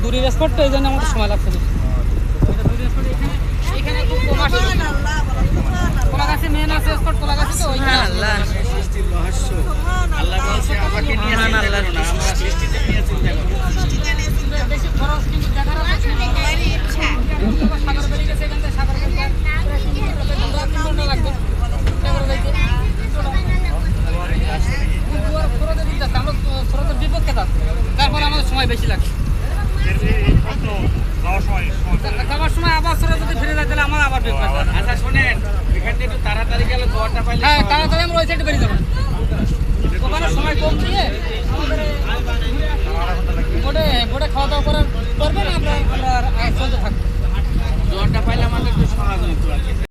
দূরের স্পট তো এই জন্য আমাদের সময় লাগছে বেশি। এখানে খুব কম আসে। কলা গাছে মেন আছে স্পট, কলা গাছে তো ওইখানে আল্লাহ আল্লাহ বলছে আমাকে নিয়ে চিন্তা করো না, আমরা সৃষ্টিতে নিয়ে চিন্তা করো। বেশি খরচ কিন্তু দেখার আছে। সাগর বেরিয়ে গেছে এখান থেকে, সাগর বেরিয়ে লাগবে খরচের বিপক্ষে থাকবে, তারপরে আমাদের সময় বেশি লাগবে। যাওয়ার সময় আবার স্রোত যদি ফিরে যায় তাহলে আমার আবার বিপদ। আচ্ছা শোনেন, এখান থেকে একটু তাড়াতাড়ি গেলে দোয়ারটা পাইলে হ্যাঁ, তাড়াতাড়ি আমরা ওই সাইডে বেরিয়ে যাবো। ওখানে সময় কম দিয়ে আমাদের বোটে খাওয়া দাওয়া করবেন, আমরা চলতে থাকবো।